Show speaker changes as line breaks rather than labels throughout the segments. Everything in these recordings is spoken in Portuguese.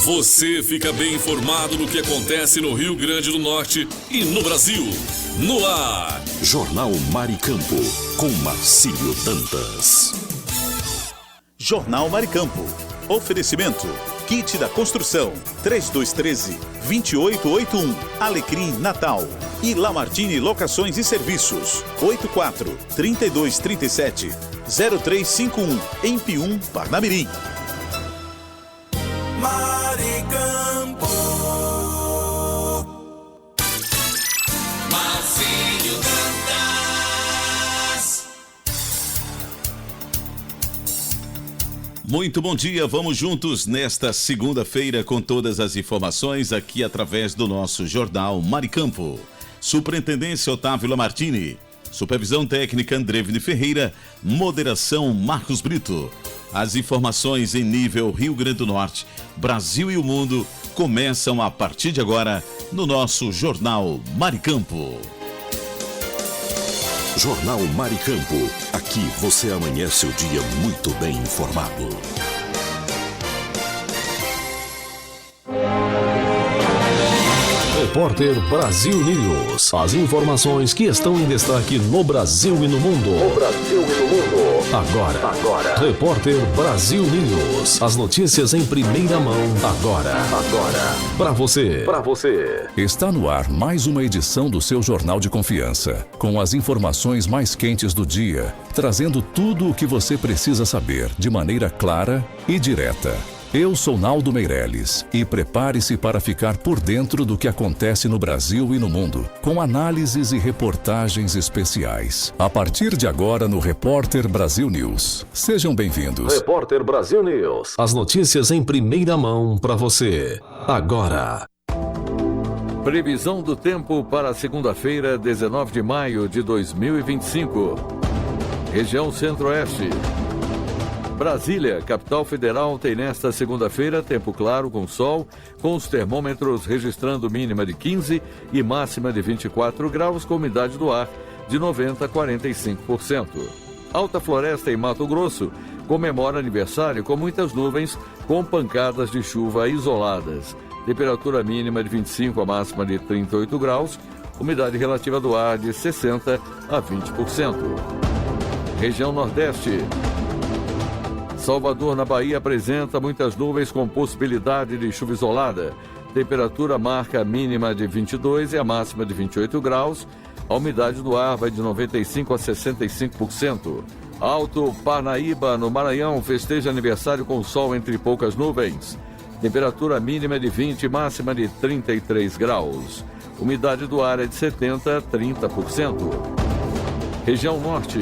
Você fica bem informado do que acontece no Rio Grande do Norte e no Brasil. No ar,
Jornal Maricampo, com Marcílio Dantas.
Jornal Maricampo. Oferecimento. Kit da Construção. 3213-2881. Alecrim Natal. E Lamartine Locações e Serviços. 84-3237-0351. Em Pium, Parnamirim.
Maricampo. Marcílio Dantas.
Muito bom dia, vamos juntos nesta segunda-feira com todas as informações aqui através do nosso Jornal Maricampo. Superintendência Otávio Lamartine, Supervisão Técnica Andrevne Ferreira, Moderação Marcos Brito. As informações em nível Rio Grande do Norte, Brasil e o mundo começam a partir de agora no nosso Jornal Maricampo.
Jornal Maricampo. Aqui você amanhece o dia muito bem informado.
Repórter Brasil News. As informações que estão em destaque no Brasil e no mundo. Agora. Repórter Brasil News. As notícias em primeira mão. Agora. Para você.
Está no ar mais uma edição do seu Jornal de Confiança, com as informações mais quentes do dia, trazendo tudo o que você precisa saber de maneira clara e direta. Eu sou Naldo Meireles e prepare-se para ficar por dentro do que acontece no Brasil e no mundo, com análises e reportagens especiais. A partir de agora no Repórter Brasil News. Sejam bem-vindos.
Repórter Brasil News. As notícias em primeira mão para você. Agora.
Previsão do tempo para segunda-feira, 19 de maio de 2025. Região Centro-Oeste. Brasília, capital federal, tem nesta segunda-feira tempo claro com sol, com os termômetros registrando mínima de 15 e máxima de 24 graus, com umidade do ar de 90% a 45%. Alta Floresta, em Mato Grosso, comemora aniversário com muitas nuvens, com pancadas de chuva isoladas. Temperatura mínima de 25 a máxima de 38 graus, umidade relativa do ar de 60% a 20%. Região Nordeste. Salvador, na Bahia, apresenta muitas nuvens com possibilidade de chuva isolada. Temperatura marca a mínima de 22 e a máxima de 28 graus. A umidade do ar vai de 95% a 65%. Alto Parnaíba, no Maranhão, festeja aniversário com sol entre poucas nuvens. Temperatura mínima de 20 e máxima de 33 graus. Umidade do ar é de 70% a 30%. Região Norte.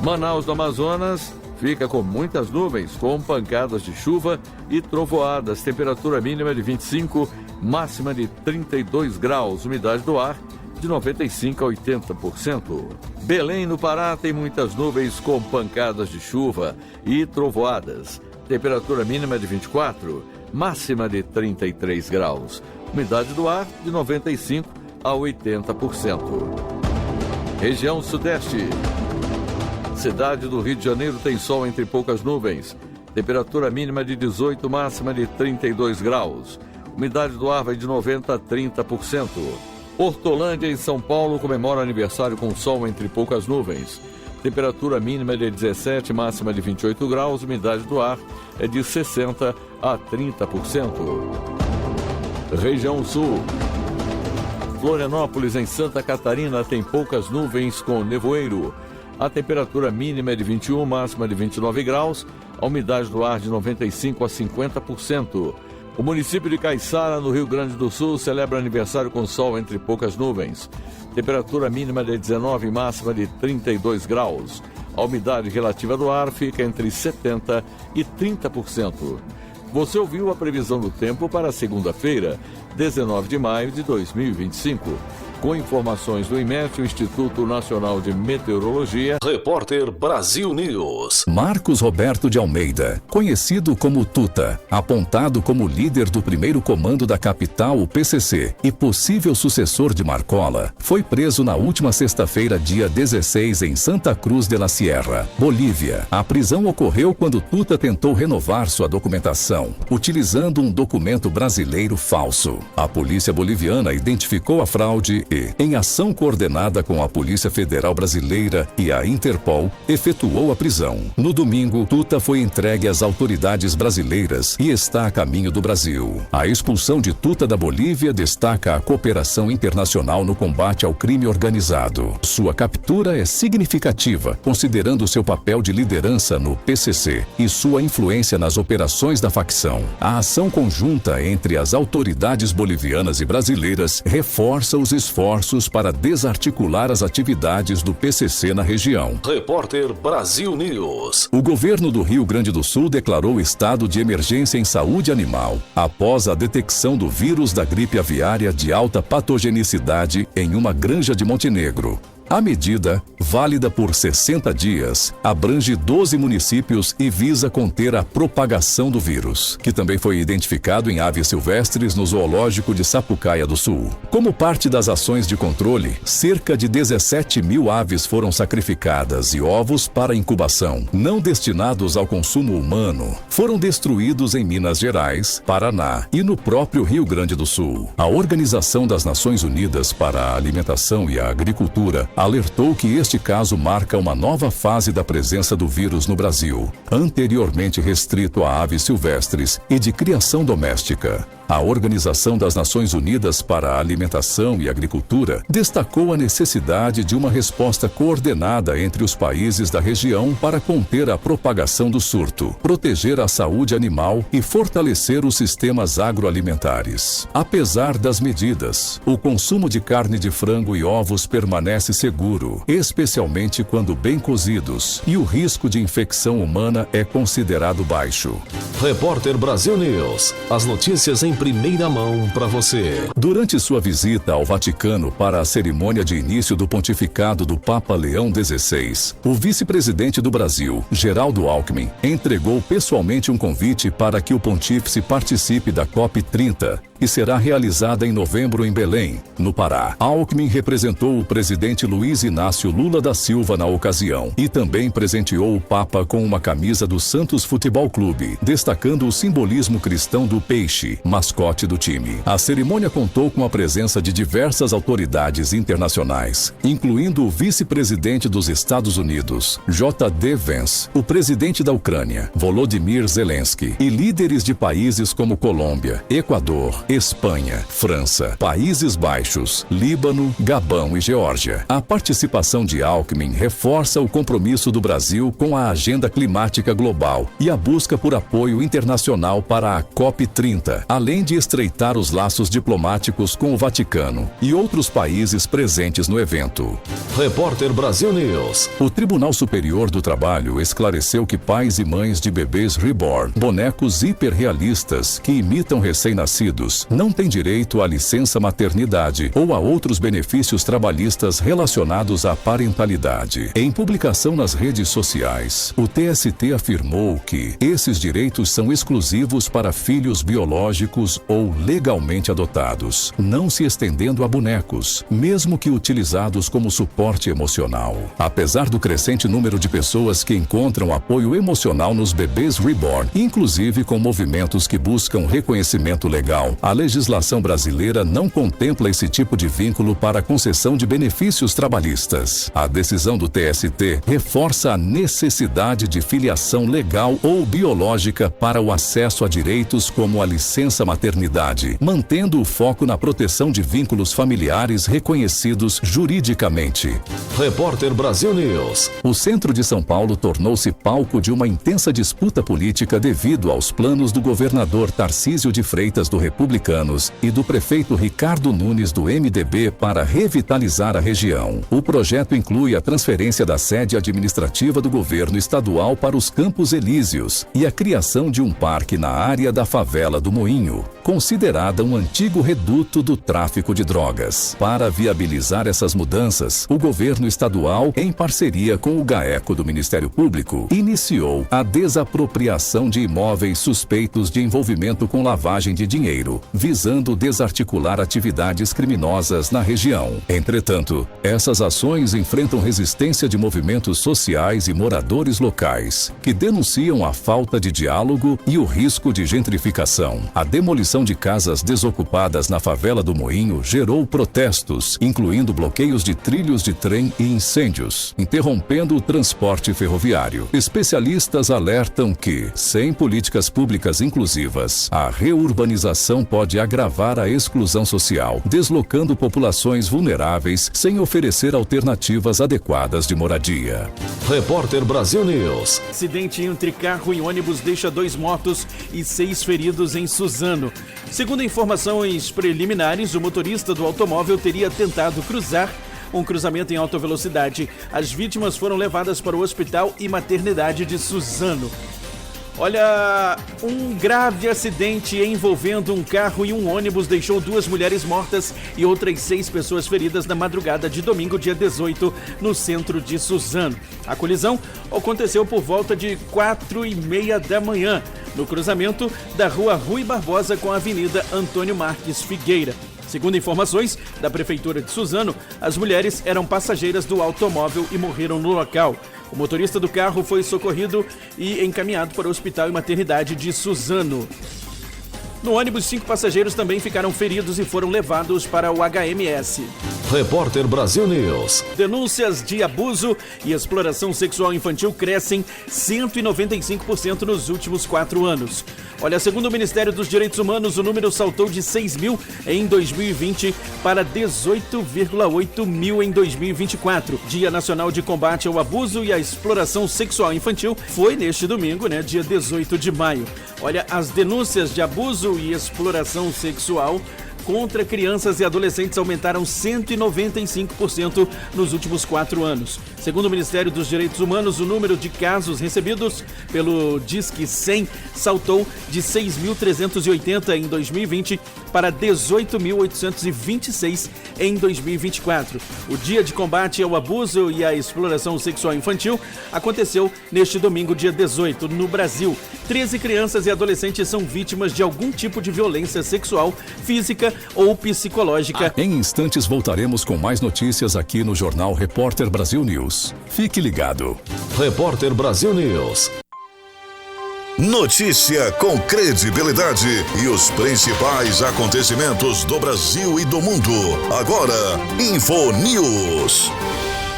Manaus, do Amazonas, fica com muitas nuvens, com pancadas de chuva e trovoadas. Temperatura mínima de 25, máxima de 32 graus. Umidade do ar de 95% a 80%. Belém, no Pará, tem muitas nuvens com pancadas de chuva e trovoadas. Temperatura mínima de 24, máxima de 33 graus. Umidade do ar de 95% a 80%. Região Sudeste. Cidade do Rio de Janeiro tem sol entre poucas nuvens. Temperatura mínima de 18, máxima de 32 graus. Umidade do ar vai de 90% a 30%. Hortolândia, em São Paulo, comemora aniversário com sol entre poucas nuvens. Temperatura mínima de 17, máxima de 28 graus. Umidade do ar é de 60% a 30%. Região Sul. Florianópolis, em Santa Catarina, tem poucas nuvens com nevoeiro. A temperatura mínima é de 21, máxima de 29 graus, a umidade do ar de 95% a 50%. O município de Caiçara, no Rio Grande do Sul, celebra aniversário com sol entre poucas nuvens. Temperatura mínima de 19, máxima de 32 graus. A umidade relativa do ar fica entre 70% e 30%. Você ouviu a previsão do tempo para segunda-feira, 19 de maio de 2025. Com informações do IMET, o Instituto Nacional de Meteorologia.
Repórter Brasil News.
Marcos Roberto de Almeida, conhecido como Tuta, apontado como líder do primeiro comando da capital, o PCC, e possível sucessor de Marcola, foi preso na última sexta-feira, dia 16, em Santa Cruz de la Sierra, Bolívia. A prisão ocorreu quando Tuta tentou renovar sua documentação, utilizando um documento brasileiro falso. A polícia boliviana identificou a fraude e, em ação coordenada com a Polícia Federal Brasileira e a Interpol, efetuou a prisão. No domingo, Tuta foi entregue às autoridades brasileiras e está a caminho do Brasil. A expulsão de Tuta da Bolívia destaca a cooperação internacional no combate ao crime organizado. Sua captura é significativa, considerando seu papel de liderança no PCC e sua influência nas operações da facção. A ação conjunta entre as autoridades bolivianas e brasileiras reforça os esforços para desarticular as atividades do PCC na região.
Repórter Brasil News.
O governo do Rio Grande do Sul declarou estado de emergência em saúde animal após a detecção do vírus da gripe aviária de alta patogenicidade em uma granja de Montenegro. A medida, válida por 60 dias, abrange 12 municípios e visa conter a propagação do vírus, que também foi identificado em aves silvestres no zoológico de Sapucaia do Sul. Como parte das ações de controle, cerca de 17 mil aves foram sacrificadas e ovos para incubação, não destinados ao consumo humano, foram destruídos em Minas Gerais, Paraná e no próprio Rio Grande do Sul. A Organização das Nações Unidas para a Alimentação e a Agricultura alertou que este caso marca uma nova fase da presença do vírus no Brasil, anteriormente restrito a aves silvestres e de criação doméstica. A Organização das Nações Unidas para a Alimentação e Agricultura destacou a necessidade de uma resposta coordenada entre os países da região para conter a propagação do surto, proteger a saúde animal e fortalecer os sistemas agroalimentares. Apesar das medidas, o consumo de carne de frango e ovos permanece seguro, especialmente quando bem cozidos, e o risco de infecção humana é considerado baixo.
Repórter Brasil News. As notícias em primeira mão para você.
Durante sua visita ao Vaticano para a cerimônia de início do pontificado do Papa Leão XVI, o vice-presidente do Brasil, Geraldo Alckmin, entregou pessoalmente um convite para que o pontífice participe da COP30, que será realizada em novembro em Belém, no Pará. Alckmin representou o presidente Luiz Inácio Lula da Silva na ocasião e também presenteou o Papa com uma camisa do Santos Futebol Clube, destacando o simbolismo cristão do peixe, mascote do time. A cerimônia contou com a presença de diversas autoridades internacionais, incluindo o vice-presidente dos Estados Unidos, J.D. Vance, o presidente da Ucrânia, Volodymyr Zelensky, e líderes de países como Colômbia, Equador, Espanha, França, Países Baixos, Líbano, Gabão e Geórgia. A participação de Alckmin reforça o compromisso do Brasil com a agenda climática global e a busca por apoio internacional para a COP30, além de estreitar os laços diplomáticos com o Vaticano e outros países presentes no evento.
Repórter Brasil News.
O Tribunal Superior do Trabalho esclareceu que pais e mães de bebês reborn, bonecos hiperrealistas que imitam recém-nascidos, não têm direito à licença maternidade ou a outros benefícios trabalhistas relacionados à parentalidade. Em publicação nas redes sociais, o TST afirmou que esses direitos são exclusivos para filhos biológicos ou legalmente adotados, não se estendendo a bonecos, mesmo que utilizados como suporte emocional. Apesar do crescente número de pessoas que encontram apoio emocional nos bebês reborn, inclusive com movimentos que buscam reconhecimento legal, a legislação brasileira não contempla esse tipo de vínculo para a concessão de benefícios trabalhistas. A decisão do TST reforça a necessidade de filiação legal ou biológica para o acesso a direitos como a licença maternidade, mantendo o foco na proteção de vínculos familiares reconhecidos juridicamente.
Repórter Brasil News.
O centro de São Paulo tornou-se palco de uma intensa disputa política devido aos planos do governador Tarcísio de Freitas do Republicanos e do prefeito Ricardo Nunes do MDB para revitalizar a região. O projeto inclui a transferência da sede administrativa do governo estadual para os Campos Elíseos e a criação de um parque na área da favela do Moinho. considerada um antigo reduto do tráfico de drogas. Para viabilizar essas mudanças, o governo estadual, em parceria com o GAECO do Ministério Público, iniciou a desapropriação de imóveis suspeitos de envolvimento com lavagem de dinheiro, visando desarticular atividades criminosas na região. Entretanto, essas ações enfrentam resistência de movimentos sociais e moradores locais, que denunciam a falta de diálogo e o risco de gentrificação. A demolição de casas desocupadas na favela do Moinho gerou protestos, incluindo bloqueios de trilhos de trem e incêndios, interrompendo o transporte ferroviário. Especialistas alertam que, sem políticas públicas inclusivas, a reurbanização pode agravar a exclusão social, deslocando populações vulneráveis sem oferecer alternativas adequadas de moradia.
Repórter Brasil News.
Acidente entre carro e ônibus deixa 2 mortos e 6 feridos em Suzano. Segundo informações preliminares, o motorista do automóvel teria tentado cruzar um cruzamento em alta velocidade. As vítimas foram levadas para o Hospital e Maternidade de Suzano. Olha, um grave acidente envolvendo um carro e um ônibus deixou 2 mulheres mortas e outras 6 pessoas feridas na madrugada de domingo, dia 18, no centro de Suzano. A colisão aconteceu por volta de 4h30 da manhã, no cruzamento da rua Rui Barbosa com a Avenida Antônio Marques Figueira. Segundo informações da Prefeitura de Suzano, as mulheres eram passageiras do automóvel e morreram no local. O motorista do carro foi socorrido e encaminhado para o Hospital e Maternidade de Suzano. No ônibus, 5 passageiros também ficaram feridos e foram levados para o HMS.
Repórter Brasil News.
Denúncias de abuso e exploração sexual infantil crescem 195% nos últimos 4 anos. Olha, segundo o Ministério dos Direitos Humanos, o número saltou de 6 mil em 2020 para 18,8 mil em 2024. Dia Nacional de Combate ao Abuso e à Exploração Sexual Infantil foi neste domingo, dia 18 de maio. Olha, as denúncias de abuso e exploração sexual contra crianças e adolescentes aumentaram 195% nos últimos 4 anos. Segundo o Ministério dos Direitos Humanos, o número de casos recebidos pelo Disque 100 saltou de 6.380 em 2020 para 18.826 em 2024. O Dia de Combate ao Abuso e à Exploração Sexual Infantil aconteceu neste domingo, dia 18, no Brasil. 13 crianças e adolescentes são vítimas de algum tipo de violência sexual, física ou psicológica.
Em instantes voltaremos com mais notícias aqui no Jornal Repórter Brasil News. Fique ligado.
Repórter Brasil News.
Notícia com credibilidade e os principais acontecimentos do Brasil e do mundo. Agora, Info News.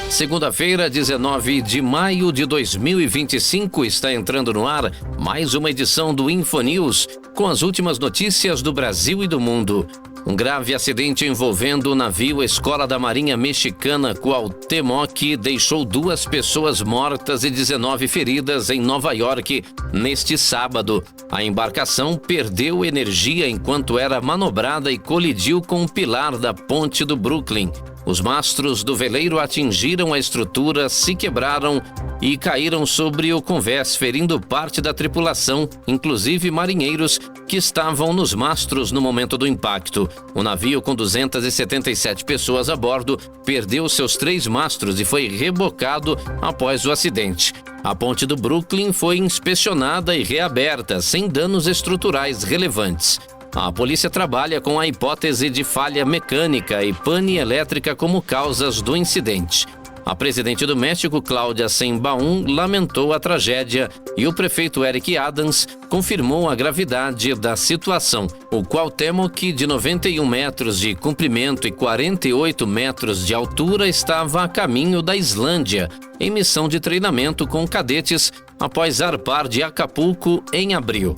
Segunda-feira, 19 de maio de 2025, está entrando no ar mais uma edição do Info News, com as últimas notícias do Brasil e do mundo. Um grave acidente envolvendo o navio Escola da Marinha Mexicana Cuauhtémoc deixou 2 pessoas mortas e 19 feridas em Nova York neste sábado. A embarcação perdeu energia enquanto era manobrada e colidiu com um pilar da ponte do Brooklyn. Os mastros do veleiro atingiram a estrutura, se quebraram e caíram sobre o convés, ferindo parte da tripulação, inclusive marinheiros que estavam nos mastros no momento do impacto. O navio, com 277 pessoas a bordo, perdeu seus 3 mastros e foi rebocado após o acidente. A ponte do Brooklyn foi inspecionada e reaberta, sem danos estruturais relevantes. A polícia trabalha com a hipótese de falha mecânica e pane elétrica como causas do incidente. A presidente do México, Cláudia Sheinbaum, lamentou a tragédia e o prefeito Eric Adams confirmou a gravidade da situação. O Cuauhtémoc, de 91 metros de comprimento e 48 metros de altura, estava a caminho da Islândia, em missão de treinamento com cadetes após zarpar de Acapulco em abril.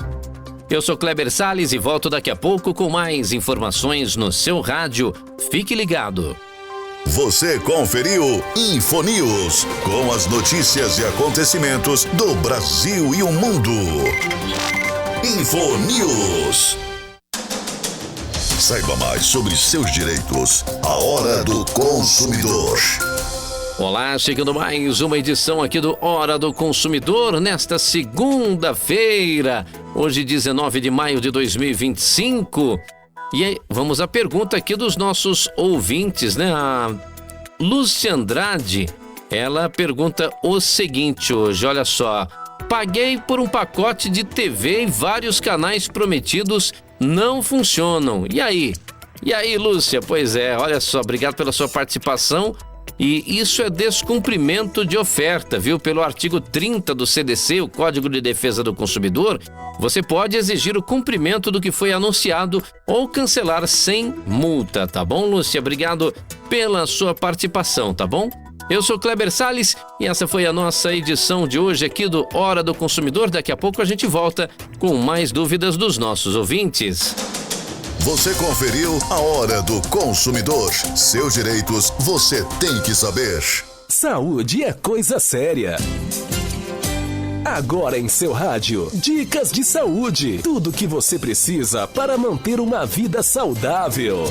Eu sou Kleber Salles e volto daqui a pouco com mais informações no seu rádio. Fique ligado.
Você conferiu Info News, com as notícias e acontecimentos do Brasil e o mundo. Info News. Saiba mais sobre seus direitos. A Hora do Consumidor.
Olá, chegando mais uma edição aqui do Hora do Consumidor nesta segunda-feira. Hoje, 19 de maio de 2025. E aí, vamos à pergunta aqui dos nossos ouvintes, né? A Lúcia Andrade, ela pergunta o seguinte hoje, olha só. Paguei por um pacote de TV e vários canais prometidos não funcionam. E aí? E aí, Lúcia? Pois é, olha só, obrigado pela sua participação. E isso é descumprimento de oferta, viu? Pelo artigo 30 do CDC, o Código de Defesa do Consumidor, você pode exigir o cumprimento do que foi anunciado ou cancelar sem multa, tá bom, Lúcia? Obrigado pela sua participação, tá bom? Eu sou Kleber Salles e essa foi a nossa edição de hoje aqui do Hora do Consumidor. Daqui a pouco a gente volta com mais dúvidas dos nossos ouvintes.
Você conferiu a Hora do Consumidor. Seus direitos você tem que saber.
Saúde é coisa séria. Agora em seu rádio, dicas de saúde. Tudo o que você precisa para manter uma vida saudável.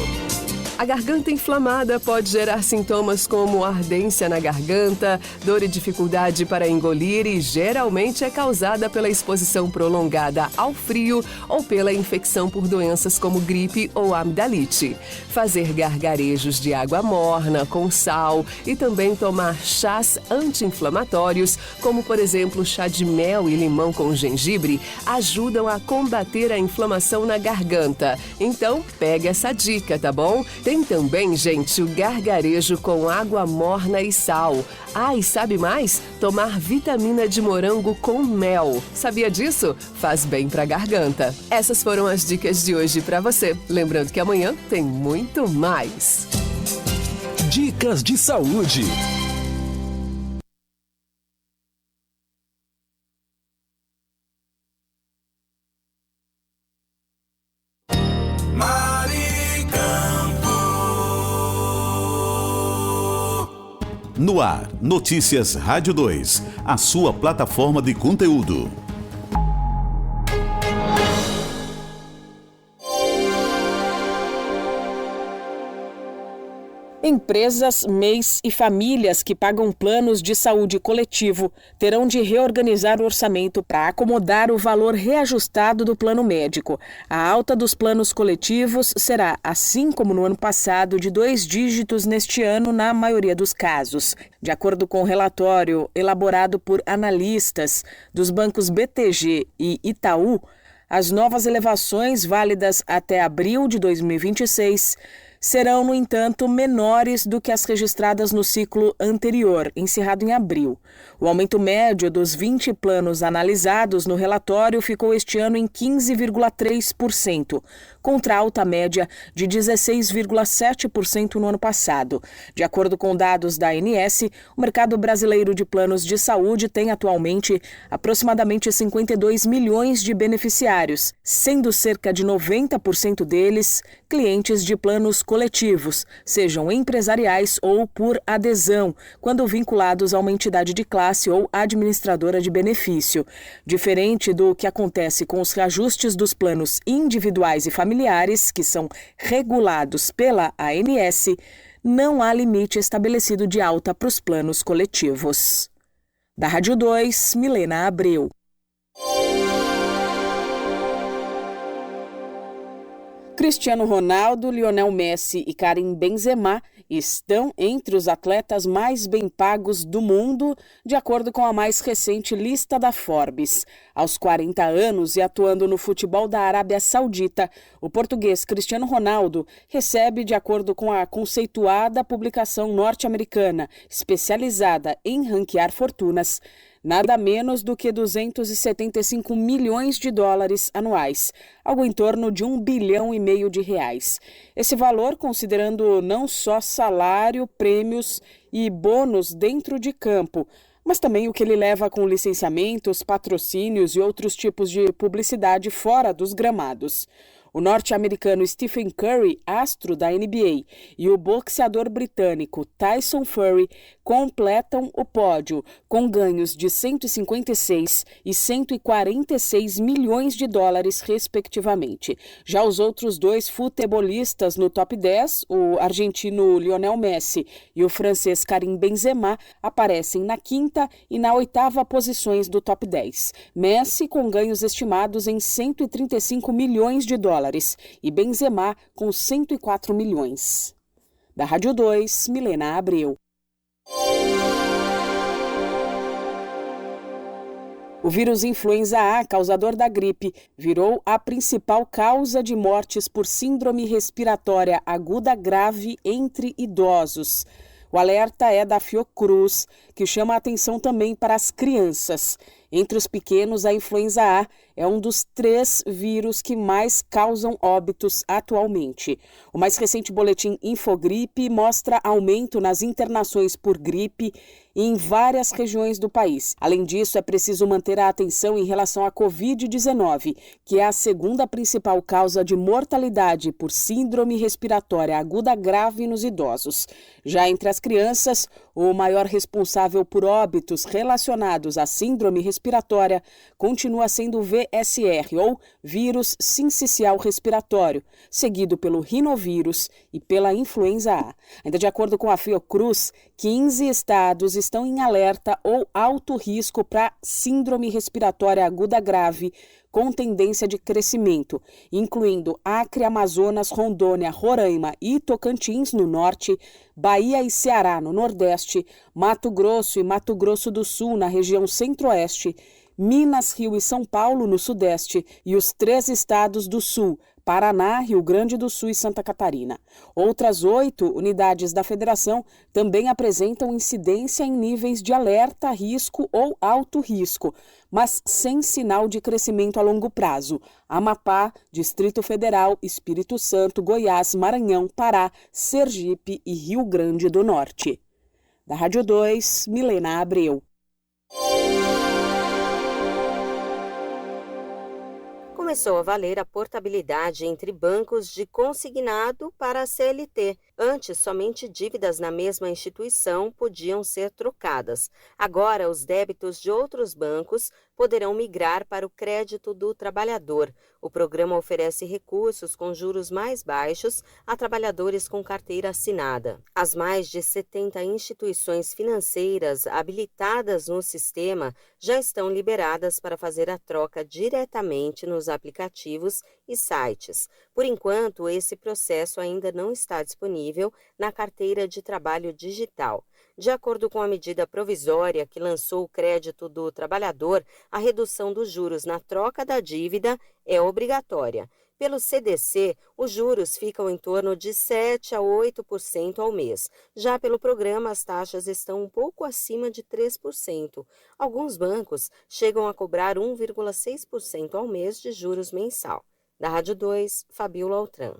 A garganta inflamada pode gerar sintomas como ardência na garganta, dor e dificuldade para engolir e geralmente é causada pela exposição prolongada ao frio ou pela infecção por doenças como gripe ou amidalite. Fazer gargarejos de água morna com sal e também tomar chás anti-inflamatórios, como por exemplo chá de mel e limão com gengibre, ajudam a combater a inflamação na garganta. Então, pega essa dica, tá bom? Tem também, gente, o gargarejo com água morna e sal. Ah, e sabe mais? Tomar vitamina de morango com mel. Sabia disso? Faz bem pra garganta. Essas foram as dicas de hoje pra você. Lembrando que amanhã tem muito mais.
Dicas de saúde.
No ar, Notícias Rádio 2, a sua plataforma de conteúdo.
Empresas, MEIs e famílias que pagam planos de saúde coletivo terão de reorganizar o orçamento para acomodar o valor reajustado do plano médico. A alta dos planos coletivos será, assim como no ano passado, de 2 dígitos neste ano na maioria dos casos. De acordo com o relatório elaborado por analistas dos bancos BTG e Itaú, as novas elevações válidas até abril de 2026 serão, no entanto, menores do que as registradas no ciclo anterior, encerrado em abril. O aumento médio dos 20 planos analisados no relatório ficou este ano em 15,3%, contra a alta média de 16,7% no ano passado. De acordo com dados da ANS, o mercado brasileiro de planos de saúde tem atualmente aproximadamente 52 milhões de beneficiários, sendo cerca de 90% deles clientes de planos coletivos, sejam empresariais ou por adesão, quando vinculados a uma entidade de classe ou administradora de benefício. Diferente do que acontece com os reajustes dos planos individuais e familiares, que são regulados pela ANS, não há limite estabelecido de alta para os planos coletivos. Da Rádio 2, Milena Abreu. Cristiano Ronaldo, Lionel Messi e Karim Benzema estão entre os atletas mais bem pagos do mundo, de acordo com a mais recente lista da Forbes. Aos 40 anos e atuando no futebol da Arábia Saudita, o português Cristiano Ronaldo recebe, de acordo com a conceituada publicação norte-americana especializada em ranquear fortunas, nada menos do que 275 milhões de dólares anuais, algo em torno de R$1,5 bilhão de reais. Esse valor, considerando não só salário, prêmios e bônus dentro de campo, mas também o que ele leva com licenciamentos, patrocínios e outros tipos de publicidade fora dos gramados. O norte-americano Stephen Curry, astro da NBA, e o boxeador britânico Tyson Fury completam o pódio com ganhos de 156 e 146 milhões de dólares, respectivamente. Já os outros dois futebolistas no top 10, o argentino Lionel Messi e o francês Karim Benzema, aparecem na quinta e na oitava posições do top 10. Messi com ganhos estimados em 135 milhões de dólares e Benzema com 104 milhões. Da Rádio 2, Milena Abreu. O vírus influenza A, causador da gripe, virou a principal causa de mortes por síndrome respiratória aguda grave entre idosos. O alerta é da Fiocruz, que chama a atenção também para as crianças. Entre os pequenos, a influenza A é um dos 3 vírus que mais causam óbitos atualmente. O mais recente boletim Infogripe mostra aumento nas internações por gripe em várias regiões do país. Além disso, é preciso manter a atenção em relação à Covid-19, que é a segunda principal causa de mortalidade por síndrome respiratória aguda grave nos idosos. Já entre as crianças, o maior responsável por óbitos relacionados à síndrome respiratória continua sendo o VSR, ou vírus sincicial respiratório, seguido pelo rinovírus e pela influenza A. Ainda de acordo com a Fiocruz, 15 estados estão em alerta ou alto risco para síndrome respiratória aguda grave, com tendência de crescimento, incluindo Acre, Amazonas, Rondônia, Roraima e Tocantins, no norte, Bahia e Ceará, no nordeste, Mato Grosso e Mato Grosso do Sul, na região centro-oeste, Minas, Rio e São Paulo, no sudeste, e os 3 estados do sul, Paraná, Rio Grande do Sul e Santa Catarina. Outras 8 unidades da federação também apresentam incidência em níveis de alerta, risco ou alto risco, mas sem sinal de crescimento a longo prazo. Amapá, Distrito Federal, Espírito Santo, Goiás, Maranhão, Pará, Sergipe e Rio Grande do Norte. Da Rádio 2, Milena Abreu.
Começou a valer a portabilidade entre bancos de consignado para a CLT. Antes, somente dívidas na mesma instituição podiam ser trocadas. Agora, os débitos de outros bancos poderão migrar para o crédito do trabalhador. O programa oferece recursos com juros mais baixos a trabalhadores com carteira assinada. As mais de 70 instituições financeiras habilitadas no sistema já estão liberadas para fazer a troca diretamente nos aplicativos e sites. Por enquanto, esse processo ainda não está disponível na carteira de trabalho digital. De acordo com a medida provisória que lançou o crédito do trabalhador, a redução dos juros na troca da dívida é obrigatória. Pelo CDC, os juros ficam em torno de 7% a 8% ao mês. Já pelo programa, as taxas estão um pouco acima de 3%. Alguns bancos chegam a cobrar 1,6% ao mês de juros mensal. Da Rádio 2, Fabiola Altran.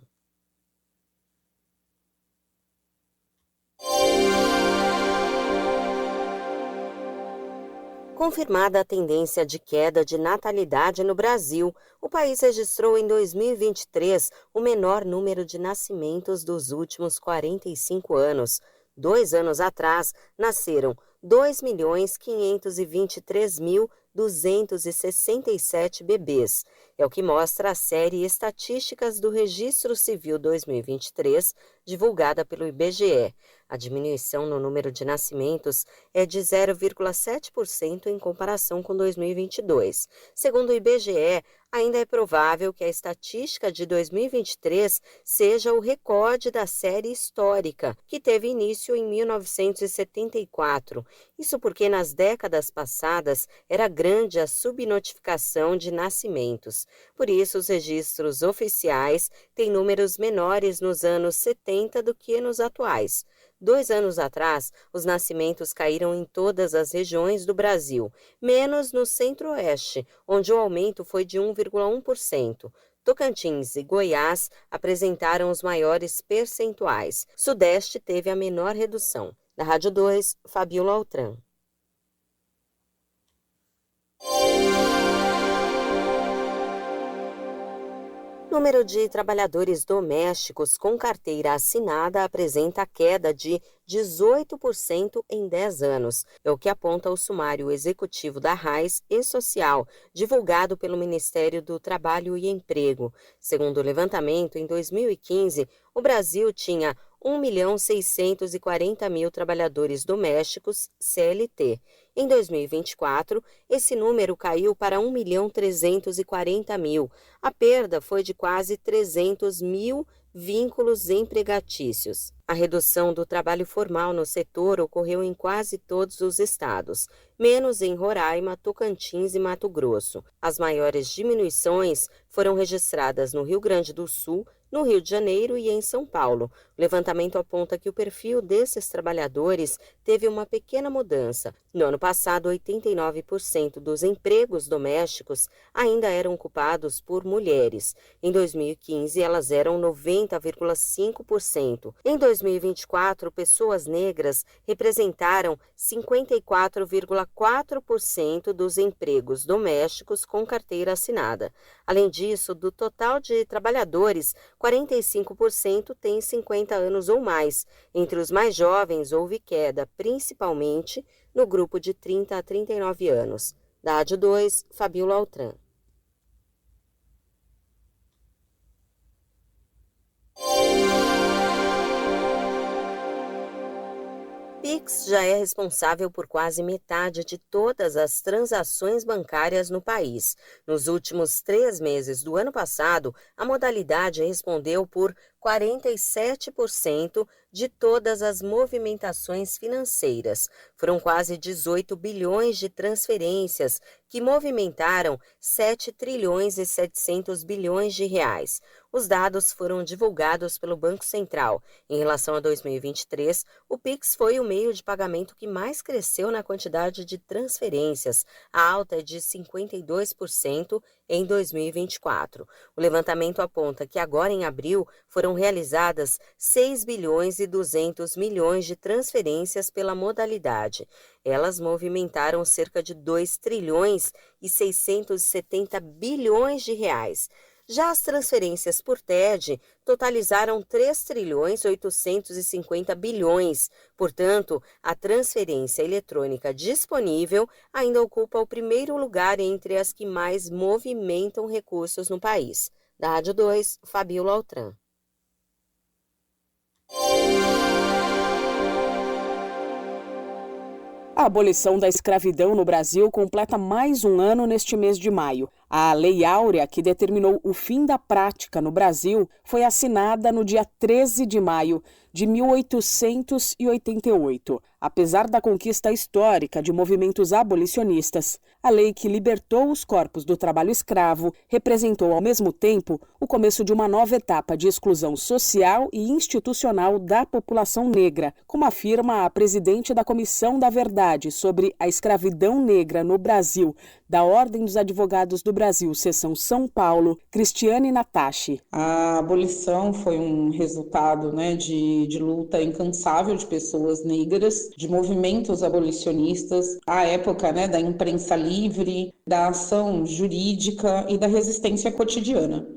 Confirmada a tendência de queda de natalidade no Brasil, o país registrou em 2023 o menor número de nascimentos dos últimos 45 anos. 2 anos atrás, nasceram 2.523.267 bebês. É o que mostra a série Estatísticas do Registro Civil 2023, divulgada pelo IBGE. A diminuição no número de nascimentos é de 0,7% em comparação com 2022. Segundo o IBGE, ainda é provável que a estatística de 2023 seja o recorde da série histórica, que teve início em 1974. Isso porque nas décadas passadas era grande a subnotificação de nascimentos. Por isso, os registros oficiais têm números menores nos anos 70 do que nos atuais. 2 anos atrás, os nascimentos caíram em todas as regiões do Brasil, menos no Centro-Oeste, onde o aumento foi de 1,1%. Tocantins e Goiás apresentaram os maiores percentuais. Sudeste teve a menor redução. Da Rádio 2, Fabiola Altran. No número de trabalhadores domésticos com carteira assinada apresenta queda de 18% em 10 anos. É o que aponta o sumário executivo da RAIS e Social, divulgado pelo Ministério do Trabalho e Emprego. Segundo o levantamento, em 2015, o Brasil tinha 1.640.000 trabalhadores domésticos CLT. Em 2024, esse número caiu para 1.340.000. A perda foi de quase 300.000 vínculos empregatícios. A redução do trabalho formal no setor ocorreu em quase todos os estados, menos em Roraima, Tocantins e Mato Grosso. As maiores diminuições foram registradas no Rio Grande do Sul, no Rio de Janeiro e em São Paulo. O levantamento aponta que o perfil desses trabalhadores teve uma pequena mudança. No ano passado, 89% dos empregos domésticos ainda eram ocupados por mulheres. Em 2015, elas eram 90,5%. Em 2024, pessoas negras representaram 54,4% dos empregos domésticos com carteira assinada. Além disso, do total de trabalhadores, 45% têm 50 anos ou mais. Entre os mais jovens, houve queda, principalmente no grupo de 30 a 39 anos. Da Rádio 2, Fabíola Altran. Pix já é responsável por quase metade de todas as transações bancárias no país. Nos últimos 3 meses do ano passado, a modalidade respondeu por 47% de todas as movimentações financeiras. Foram quase 18 bilhões de transferências que movimentaram 7 trilhões e 700 bilhões de reais. Os dados foram divulgados pelo Banco Central. Em relação a 2023, o Pix foi o meio de pagamento que mais cresceu na quantidade de transferências. A alta é de 52% em 2024. O levantamento aponta que agora em abril foram realizadas 6 bilhões e 200 milhões de transferências pela modalidade. Elas movimentaram cerca de 2 trilhões e 670 bilhões de reais. Já as transferências por TED totalizaram 3 trilhões 850 bilhões. Portanto, a transferência eletrônica disponível ainda ocupa o primeiro lugar entre as que mais movimentam recursos no país. Da Rádio 2, Fabíola Altran.
A abolição da escravidão no Brasil completa mais um ano neste mês de maio. A Lei Áurea, que determinou o fim da prática no Brasil, foi assinada no dia 13 de maio de 1888. Apesar da conquista histórica de movimentos abolicionistas, a lei que libertou os corpos do trabalho escravo representou ao mesmo tempo o começo de uma nova etapa de exclusão social e institucional da população negra, como afirma a presidente da Comissão da Verdade sobre a Escravidão Negra no Brasil, da Ordem dos Advogados do Brasil, Seção São Paulo, Cristiane Natachi.
A abolição foi um resultado, de luta incansável de pessoas negras, de movimentos abolicionistas, à época da imprensa livre, da ação jurídica e da resistência cotidiana.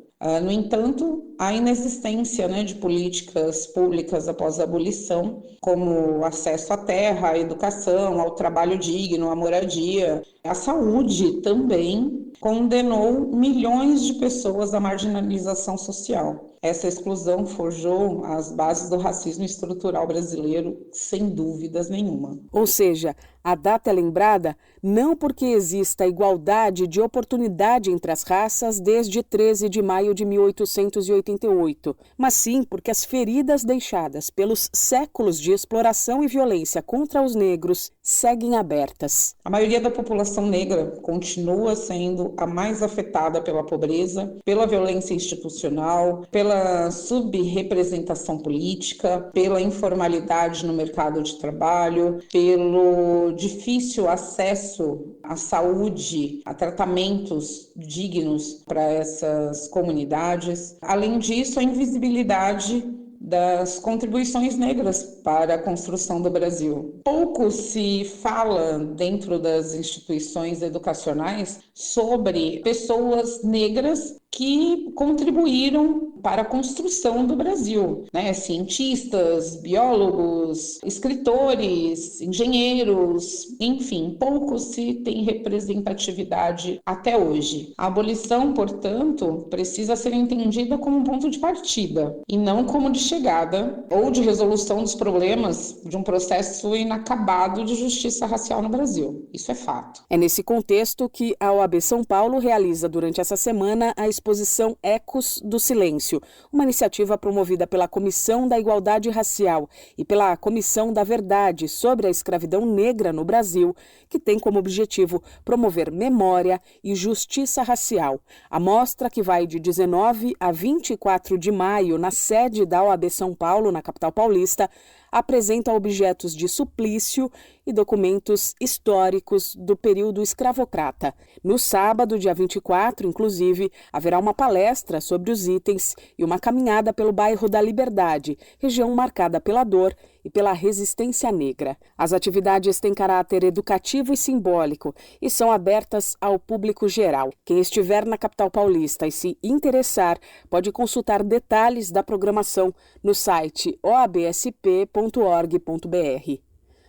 No entanto, a inexistência de políticas públicas após a abolição, como acesso à terra, à educação, ao trabalho digno, à moradia, a saúde também condenou milhões de pessoas à marginalização social. Essa exclusão forjou as bases do racismo estrutural brasileiro, sem dúvidas nenhuma.
Ou seja, a data é lembrada não porque exista igualdade de oportunidade entre as raças desde 13 de maio de 1888, mas sim porque as feridas deixadas pelos séculos de exploração e violência contra os negros seguem abertas.
A maioria da população negra continua sendo a mais afetada pela pobreza, pela violência institucional, pela subrepresentação política, pela informalidade no mercado de trabalho, pelo difícil acesso à saúde, a tratamentos dignos para essas comunidades. Além disso, a invisibilidade das contribuições negras para a construção do Brasil. Pouco se fala dentro das instituições educacionais sobre pessoas negras que contribuíram para a construção do Brasil, né? Cientistas, biólogos, escritores, engenheiros, enfim, poucos se tem representatividade até hoje. A abolição, portanto, precisa ser entendida como um ponto de partida e não como de chegada ou de resolução dos problemas de um processo inacabado de justiça racial no Brasil. Isso é fato.
É nesse contexto que a OAB São Paulo realiza durante essa semana a exposição Ecos do Silêncio, uma iniciativa promovida pela Comissão da Igualdade Racial e pela Comissão da Verdade sobre a Escravidão Negra no Brasil, que tem como objetivo promover memória e justiça racial. A mostra, que vai de 19 a 24 de maio na sede da OAB São Paulo, na capital paulista, apresenta objetos de suplício e documentos históricos do período escravocrata. No sábado, dia 24, inclusive, haverá uma palestra sobre os itens e uma caminhada pelo bairro da Liberdade, região marcada pela dor e pela resistência negra. As atividades têm caráter educativo e simbólico e são abertas ao público geral. Quem estiver na capital paulista e se interessar, pode consultar detalhes da programação no site oabsp.org.br.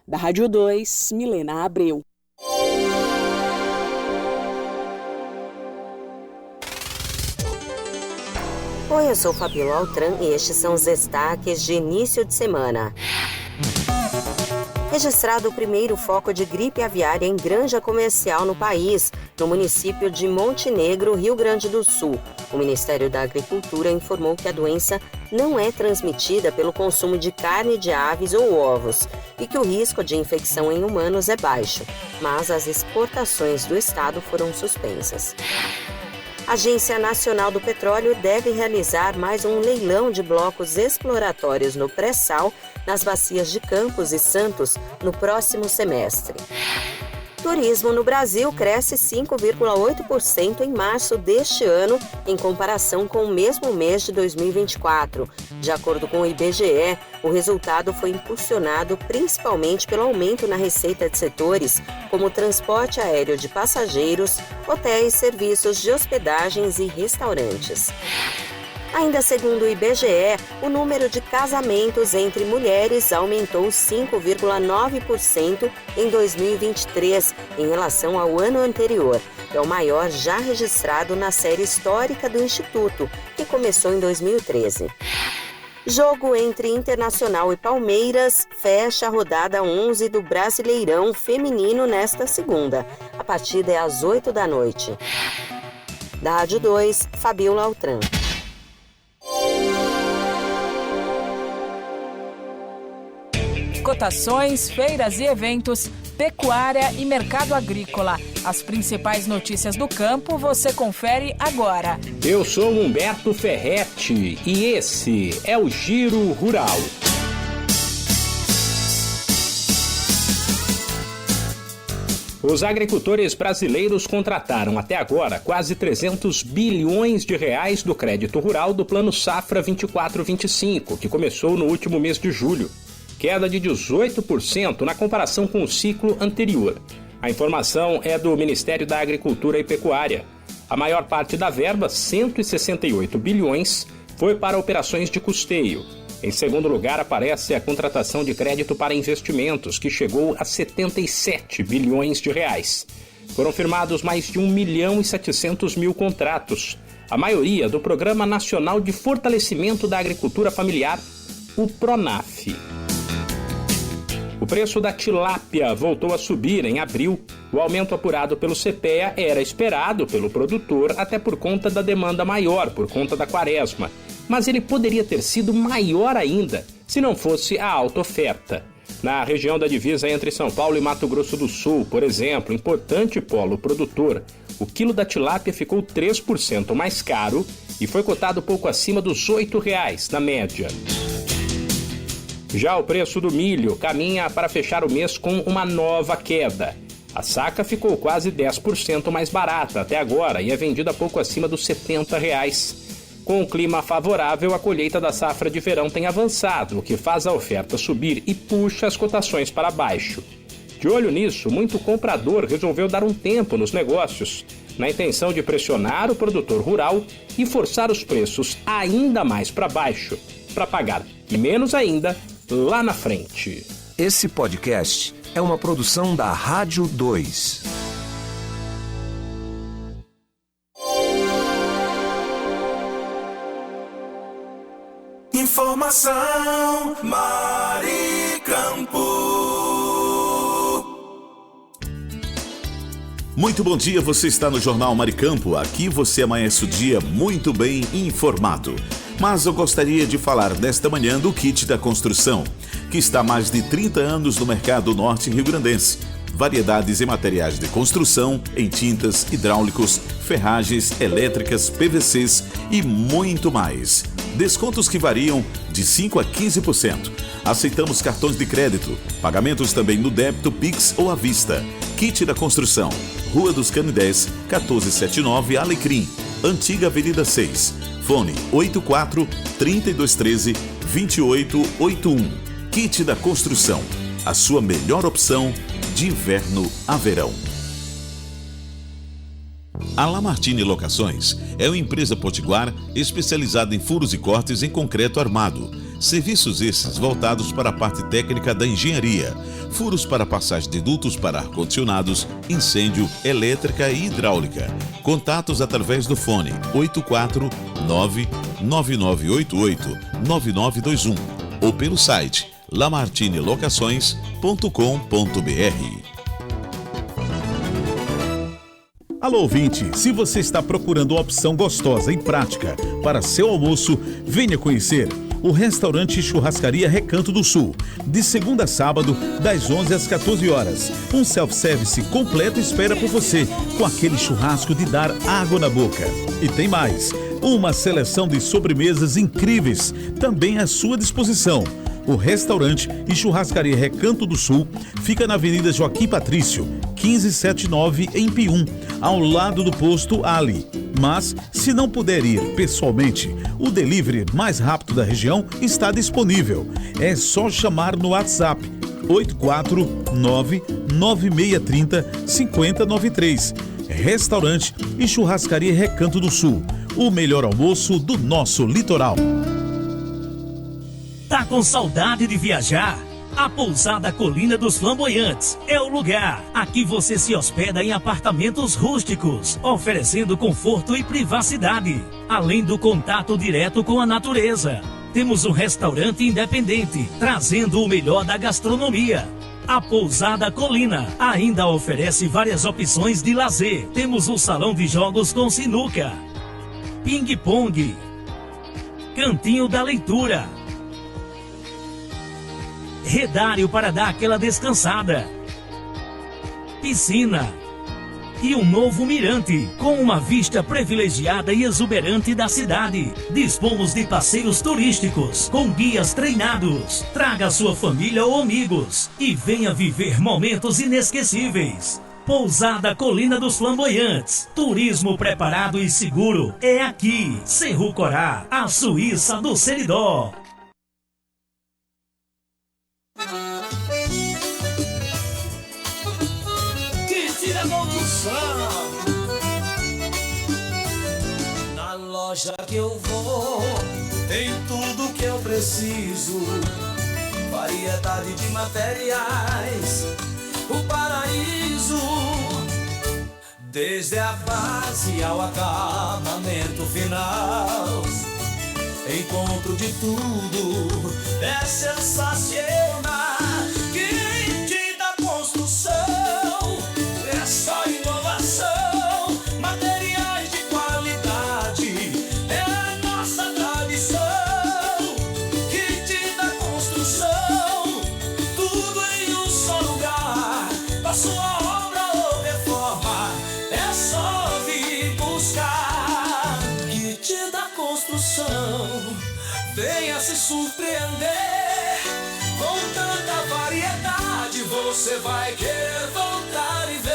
Da Rádio 2, Milena Abreu.
Oi, eu sou Fabíola Altran e estes são os destaques de início de semana. Registrado o primeiro foco de gripe aviária em granja comercial no país, no município de Montenegro, Rio Grande do Sul. O Ministério da Agricultura informou que a doença não é transmitida pelo consumo de carne de aves ou ovos e que o risco de infecção em humanos é baixo, mas as exportações do estado foram suspensas. A Agência Nacional do Petróleo deve realizar mais um leilão de blocos exploratórios no pré-sal nas bacias de Campos e Santos no próximo semestre. Turismo no Brasil cresce 5,8% em março deste ano, em comparação com o mesmo mês de 2024. De acordo com o IBGE, o resultado foi impulsionado principalmente pelo aumento na receita de setores como transporte aéreo de passageiros, hotéis, serviços de hospedagens e restaurantes. Ainda segundo o IBGE, o número de casamentos entre mulheres aumentou 5,9% em 2023 em relação ao ano anterior. É o maior já registrado na série histórica do Instituto, que começou em 2013. Jogo entre Internacional e Palmeiras fecha a rodada 11 do Brasileirão Feminino nesta segunda. A partida é às 8 da noite. Da Rádio 2, Fabíola Altran.
Cotações, feiras e eventos, pecuária e mercado agrícola. As principais notícias do campo você confere agora.
Eu sou Humberto Ferretti e esse é o Giro Rural. Os agricultores brasileiros contrataram até agora quase 300 bilhões de reais do crédito rural do Plano Safra 24-25, que começou no último mês de julho. Queda de 18% na comparação com o ciclo anterior. A informação é do Ministério da Agricultura e Pecuária. A maior parte da verba, 168 bilhões, foi para operações de custeio. Em segundo lugar, aparece a contratação de crédito para investimentos, que chegou a 77 bilhões de reais. Foram firmados mais de 1.700.000 contratos, a maioria do Programa Nacional de Fortalecimento da Agricultura Familiar, o PRONAF. O preço da tilápia voltou a subir em abril. O aumento apurado pelo CPEA era esperado pelo produtor, até por conta da demanda maior, por conta da quaresma. Mas ele poderia ter sido maior ainda, se não fosse a alta oferta. Na região da divisa entre São Paulo e Mato Grosso do Sul, por exemplo, importante polo produtor, o quilo da tilápia ficou 3% mais caro e foi cotado pouco acima dos R$ 8,00 na média. Já o preço do milho caminha para fechar o mês com uma nova queda. A saca ficou quase 10% mais barata até agora e é vendida pouco acima dos R$ 70,00. Com o clima favorável, a colheita da safra de verão tem avançado, o que faz a oferta subir e puxa as cotações para baixo. De olho nisso, muito comprador resolveu dar um tempo nos negócios. na intenção de pressionar o produtor rural e forçar os preços ainda mais para baixo, para pagar menos ainda lá na frente.
Esse podcast é uma produção da Rádio 2.
Informação Maricampo.
Muito bom dia, você está no Jornal Maricampo. Aqui você amanhece o dia muito bem informado. Mas eu gostaria de falar nesta manhã do kit da construção, que está há mais de 30 anos no mercado norte rio-grandense. Variedades em materiais de construção, em tintas, hidráulicos, ferragens, elétricas, PVCs e muito mais. Descontos que variam de 5% a 15%. Aceitamos cartões de crédito, pagamentos também no débito, Pix ou à vista. Kit da construção, Rua dos Canidés, 1479 Alecrim, Antiga Avenida 6. Fone 84-3213-2881. Kit da construção, a sua melhor opção de inverno a verão. A Lamartine Locações é uma empresa potiguar especializada em furos e cortes em concreto armado. Serviços esses voltados para a parte técnica da engenharia. Furos para passagem de dutos para ar-condicionados, incêndio, elétrica e hidráulica. Contatos através do fone 849-9988-9921 ou pelo site lamartinelocações.com.br.
Alô, ouvinte, se você está procurando uma opção gostosa e prática para seu almoço, venha conhecer o restaurante Churrascaria Recanto do Sul, de segunda a sábado, das 11 às 14 horas. Um self-service completo espera por você, com aquele churrasco de dar água na boca. E tem mais, uma seleção de sobremesas incríveis também à sua disposição. O restaurante e churrascaria Recanto do Sul fica na Avenida Joaquim Patrício, 1579, em Pium, ao lado do posto Ali. Mas, se não puder ir pessoalmente, o delivery mais rápido da região está disponível. É só chamar no WhatsApp 849-9630-5093. Restaurante e churrascaria Recanto do Sul, o melhor almoço do nosso litoral.
Tá com saudade de viajar? A Pousada Colina dos Flamboyantes é o lugar. Aqui você se hospeda em apartamentos rústicos, oferecendo conforto e privacidade, além do contato direto com a natureza. Temos um restaurante independente, trazendo o melhor da gastronomia. A Pousada Colina ainda oferece várias opções de lazer. Temos um salão de jogos com sinuca, ping-pong, cantinho da leitura, redário para dar aquela descansada, piscina e um novo mirante com uma vista privilegiada e exuberante da cidade. Dispomos de passeios turísticos com guias treinados. Traga sua família ou amigos e venha viver momentos inesquecíveis. Pousada Colina dos Flamboyantes. Turismo preparado e seguro é aqui. Cerro Corá, a Suíça do Seridó.
Kit da construção. Na loja que eu vou, tem tudo que eu preciso. Variedade de materiais, o paraíso. Desde a base ao acabamento final, encontro de tudo, é sensacional. Kit da construção, é só inovação, materiais de qualidade, é a nossa tradição. Kit da construção, tudo em um só lugar, pra sua obra ou reforma, é só vir buscar. Kit da construção, venha se surpreender, com tanta variedade você vai querer voltar e ver.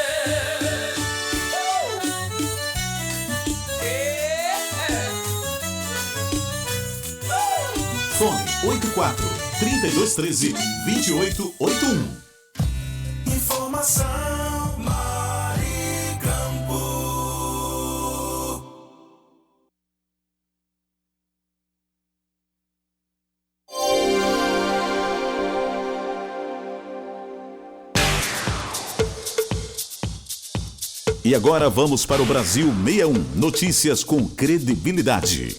Fone 84-3213-2881.
Informação Maricampo.
E agora vamos para o Brasil 61. Notícias com credibilidade.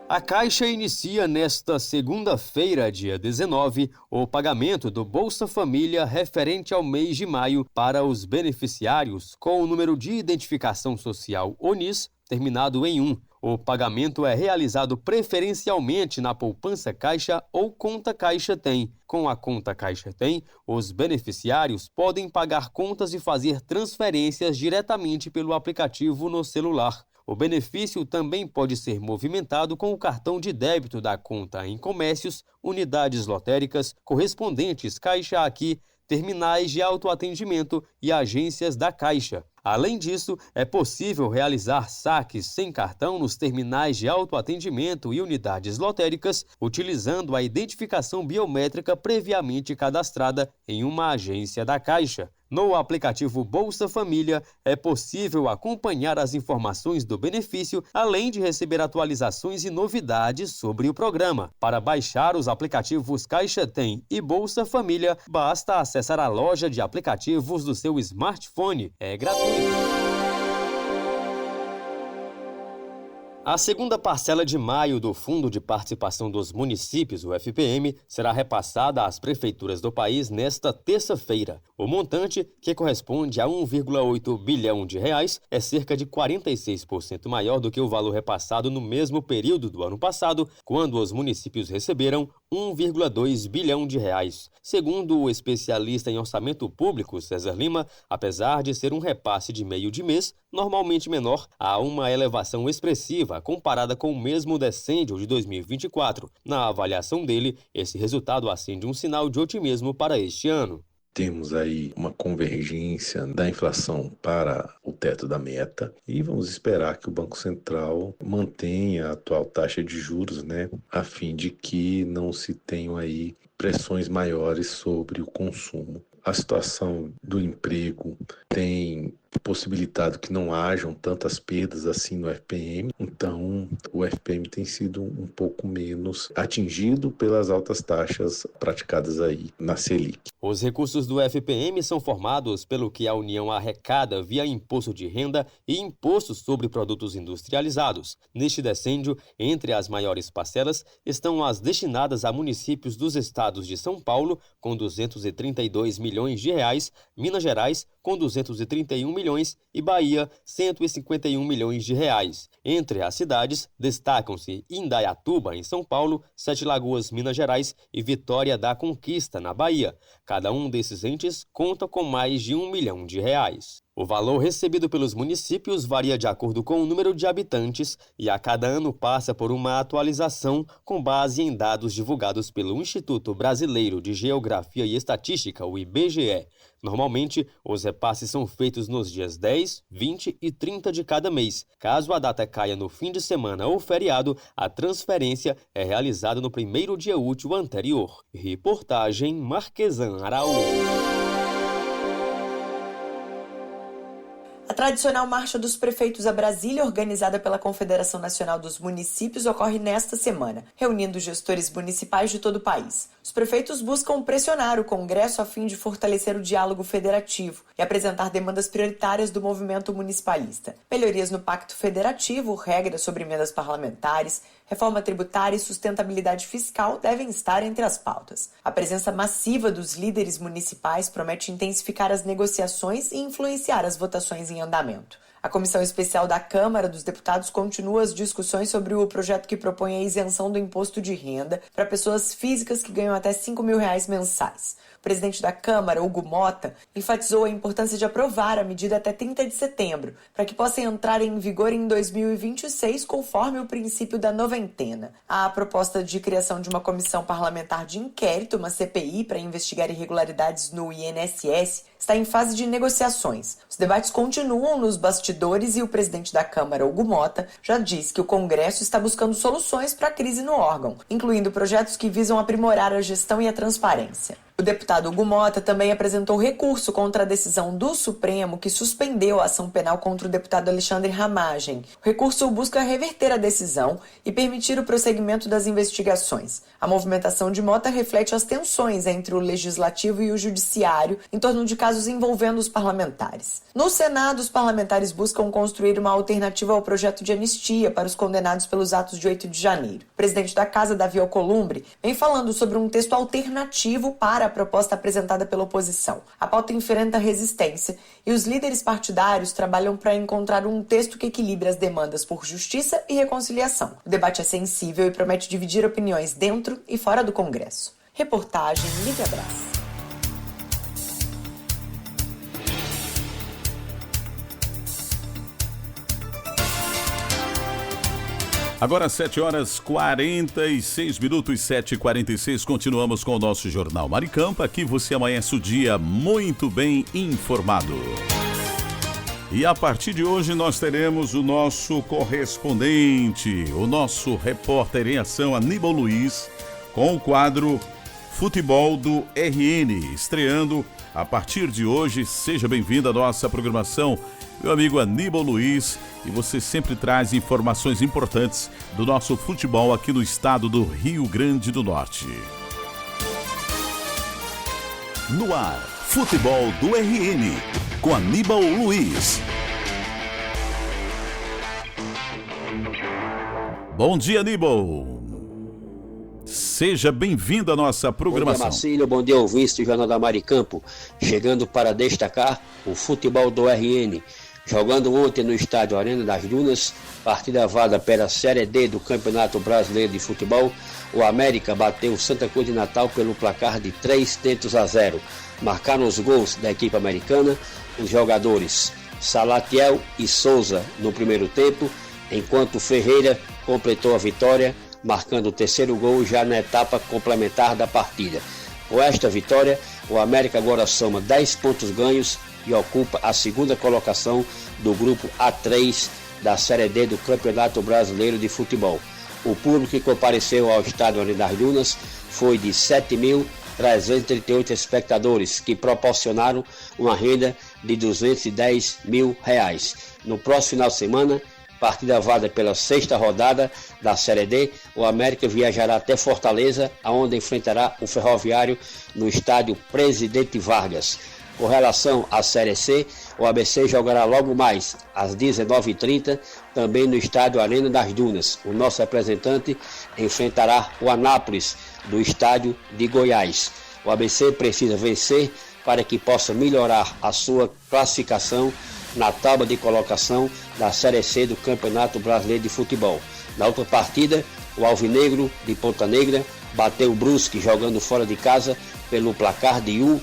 A Caixa inicia nesta segunda-feira, dia 19, o pagamento do Bolsa Família referente ao mês de maio para os beneficiários com o número de identificação social ONIS terminado em 1. O pagamento é realizado preferencialmente na poupança Caixa ou conta Caixa Tem. Com a conta Caixa Tem, os beneficiários podem pagar contas e fazer transferências diretamente pelo aplicativo no celular. O benefício também pode ser movimentado com o cartão de débito da conta em comércios, unidades lotéricas, correspondentes Caixa Aqui, terminais de autoatendimento e agências da Caixa. Além disso, é possível realizar saques sem cartão nos terminais de autoatendimento e unidades lotéricas, utilizando a identificação biométrica previamente cadastrada em uma agência da Caixa. No aplicativo Bolsa Família, é possível acompanhar as informações do benefício, além de receber atualizações e novidades sobre o programa. Para baixar os aplicativos Caixa Tem e Bolsa Família, basta acessar a loja de aplicativos do seu smartphone. É gratuito. A segunda parcela de maio do Fundo de Participação dos Municípios, o FPM, será repassada às prefeituras do país nesta terça-feira. O montante, que corresponde a 1,8 bilhão de reais, é cerca de 46% maior do que o valor repassado no mesmo período do ano passado, quando os municípios receberam 1,2 bilhão de reais. Segundo o especialista em orçamento público, César Lima, apesar de ser um repasse de meio de mês, normalmente menor, há uma elevação expressiva comparada com o mesmo decêndio de 2024. Na avaliação dele, esse resultado acende um sinal de otimismo para este ano.
Temos aí uma convergência da inflação para o teto da meta e vamos esperar que o Banco Central mantenha a atual taxa de juros, a fim de que não se tenham aí pressões maiores sobre o consumo. A situação do emprego tem possibilitado que não hajam tantas perdas assim no FPM, então o FPM tem sido um pouco menos atingido pelas altas taxas praticadas aí na Selic.
Os recursos do FPM são formados pelo que a União arrecada via imposto de renda e imposto sobre produtos industrializados. Neste decêndio, entre as maiores parcelas estão as destinadas a municípios dos estados de São Paulo, com 232 milhões de reais, Minas Gerais, com 231 milhões e Bahia, 151 milhões de reais. Entre as cidades, destacam-se Indaiatuba, em São Paulo, Sete Lagoas, Minas Gerais e Vitória da Conquista, na Bahia. Cada um desses entes conta com mais de 1 milhão de reais. O valor recebido pelos municípios varia de acordo com o número de habitantes e a cada ano passa por uma atualização com base em dados divulgados pelo Instituto Brasileiro de Geografia e Estatística, o IBGE. Normalmente, os repasses são feitos nos dias 10, 20 e 30 de cada mês. Caso a data caia no fim de semana ou feriado, a transferência é realizada no primeiro dia útil anterior. Reportagem Marquesan Araújo.
A tradicional Marcha dos Prefeitos a Brasília, organizada pela Confederação Nacional dos Municípios, ocorre nesta semana, reunindo gestores municipais de todo o país. Os prefeitos buscam pressionar o Congresso a fim de fortalecer o diálogo federativo e apresentar demandas prioritárias do movimento municipalista. Melhorias no Pacto Federativo, regras sobre emendas parlamentares, reforma tributária e sustentabilidade fiscal devem estar entre as pautas. A presença massiva dos líderes municipais promete intensificar as negociações e influenciar as votações em andamento. A Comissão Especial da Câmara dos Deputados continua as discussões sobre o projeto que propõe a isenção do imposto de renda para pessoas físicas que ganham até R$5 mil mensais. O presidente da Câmara, Hugo Mota, enfatizou a importância de aprovar a medida até 30 de setembro, para que possa entrar em vigor em 2026, conforme o princípio da noventena. A proposta de criação de uma comissão parlamentar de inquérito, uma CPI, para investigar irregularidades no INSS, está em fase de negociações. Os debates continuam nos bastidores e o presidente da Câmara, Hugo Mota, já disse que o Congresso está buscando soluções para a crise no órgão, incluindo projetos que visam aprimorar a gestão e a transparência. O deputado Hugo Mota também apresentou recurso contra a decisão do Supremo que suspendeu a ação penal contra o deputado Alexandre Ramagem. O recurso busca reverter a decisão e permitir o prosseguimento das investigações. A movimentação de Mota reflete as tensões entre o Legislativo e o Judiciário em torno de casos envolvendo os parlamentares. No Senado, os parlamentares buscam construir uma alternativa ao projeto de anistia para os condenados pelos atos de 8 de janeiro. O presidente da Casa, Davi Alcolumbre, vem falando sobre um texto alternativo para a proposta apresentada pela oposição. A pauta enfrenta resistência e os líderes partidários trabalham para encontrar um texto que equilibre as demandas por justiça e reconciliação. O debate é sensível e promete dividir opiniões dentro e fora do Congresso. Reportagem Lívia Brás.
Agora 7h46, 7h46, continuamos com o nosso Jornal Maricampo. Aqui você amanhece o dia muito bem informado. E a partir de hoje nós teremos o nosso correspondente, o nosso repórter em ação, Aníbal Luiz, com o quadro Futebol do RN, estreando a partir de hoje. Seja bem-vindo à nossa programação, meu amigo Aníbal Luiz, e você sempre traz informações importantes do nosso futebol aqui no estado do Rio Grande do Norte. No ar, Futebol do RN, com Aníbal Luiz. Bom dia, Aníbal. Seja bem-vindo à nossa programação.
Bom dia, Marcílio. Bom dia, ouvintes do Jornal da Maricampo. Chegando para destacar o Futebol do RN. Jogando ontem no estádio Arena das Dunas, partida válida pela Série D do Campeonato Brasileiro de Futebol, o América bateu o Santa Cruz de Natal pelo placar de 3-0. Marcaram os gols da equipe americana os jogadores Salatiel e Souza no primeiro tempo, enquanto Ferreira completou a vitória, marcando o terceiro gol já na etapa complementar da partida. Com esta vitória, o América agora soma 10 pontos ganhos e ocupa a segunda colocação do grupo A3 da Série D do Campeonato Brasileiro de Futebol. O público que compareceu ao estádio Arena das Dunas foi de 7.338 espectadores, que proporcionaram uma renda de R$210 mil. No próximo final de semana, partida válida pela sexta rodada da Série D, o América viajará até Fortaleza, onde enfrentará o Ferroviário no estádio Presidente Vargas. Com relação à Série C, o ABC jogará logo mais às 19h30, também no estádio Arena das Dunas. O nosso representante enfrentará o Anápolis, do estádio de Goiás. O ABC precisa vencer para que possa melhorar a sua classificação na tábua de colocação da Série C do Campeonato Brasileiro de Futebol. Na outra partida, o Alvinegro de Ponta Negra bateu o Brusque jogando fora de casa pelo placar de 1-0.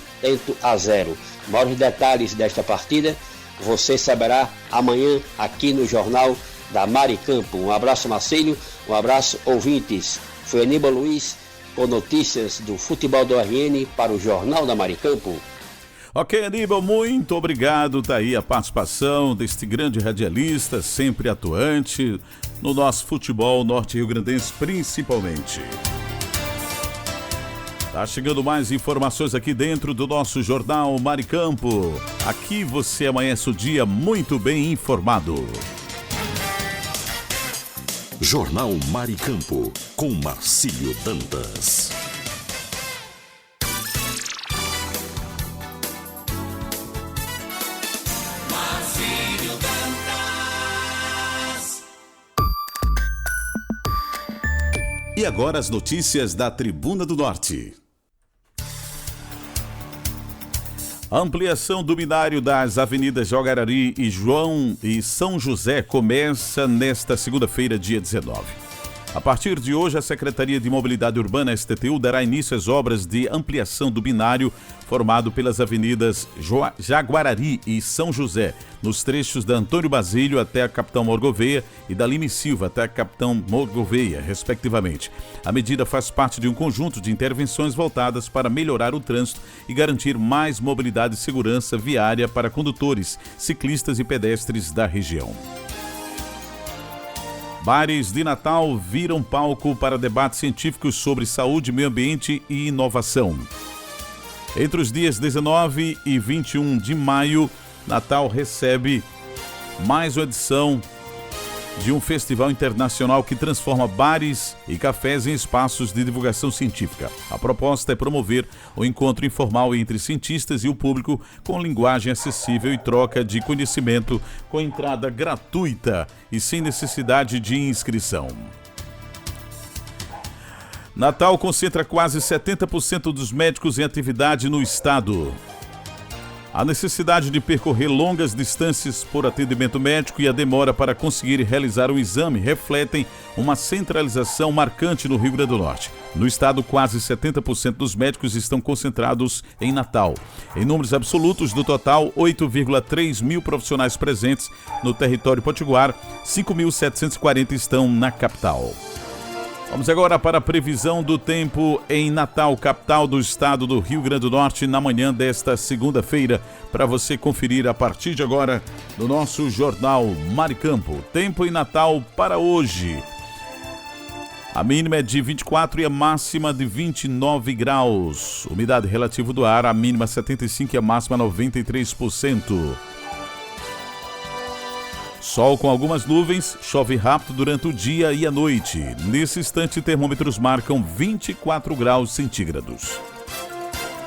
Maiores detalhes desta partida você saberá amanhã aqui no Jornal da Maricampo. Um abraço, Marcílio, um abraço, ouvintes. Foi Aníbal Luiz com notícias do Futebol do RN para o Jornal da Maricampo.
Ok, Aníbal, muito obrigado. Tá aí a participação deste grande radialista, sempre atuante no nosso futebol norte-rio-grandense, principalmente. Tá chegando mais informações aqui dentro do nosso Jornal Maricampo. Aqui você amanhece o dia muito bem informado.
Jornal Maricampo, com Marcílio Dantas.
Marcílio Dantas.
E agora as notícias da Tribuna do Norte. A ampliação do binário das avenidas Jogarari e João e São José começa nesta segunda-feira, dia 19. A partir de hoje, a Secretaria de Mobilidade Urbana, STTU, dará início às obras de ampliação do binário formado pelas avenidas Jaguarari e São José, nos trechos da Antônio Basílio até a Capitão Morgoveia e da Lime Silva até a Capitão Morgoveia, respectivamente. A medida faz parte de um conjunto de intervenções voltadas para melhorar o trânsito e garantir mais mobilidade e segurança viária para condutores, ciclistas e pedestres da região. Bares de Natal viram palco para debates científicos sobre saúde, meio ambiente e inovação.
Entre os dias 19 e 21 de maio, Natal recebe mais uma edição de um festival internacional que transforma bares e cafés em espaços de divulgação científica. A proposta é promover o encontro informal entre cientistas e o público com linguagem acessível e troca de conhecimento com entrada gratuita e sem necessidade de inscrição. Natal concentra quase 70% dos médicos em atividade no estado. A necessidade de percorrer longas distâncias por atendimento médico e a demora para conseguir realizar o exame refletem uma centralização marcante no Rio Grande do Norte. No estado, quase 70% dos médicos estão concentrados em Natal. Em números absolutos, do total, 8,3 mil profissionais presentes no território potiguar, 5.740 estão na capital. Vamos agora para a previsão do tempo em Natal, capital do estado do Rio Grande do Norte, na manhã desta segunda-feira, para você conferir a partir de agora no nosso Jornal Maricampo. Tempo em Natal para hoje. A mínima é de 24 e a máxima de 29 graus. Umidade relativa do ar, a mínima 75 e a máxima 93%. Sol com algumas nuvens, chove rápido durante o dia e a noite. Nesse instante, termômetros marcam 24 graus centígrados.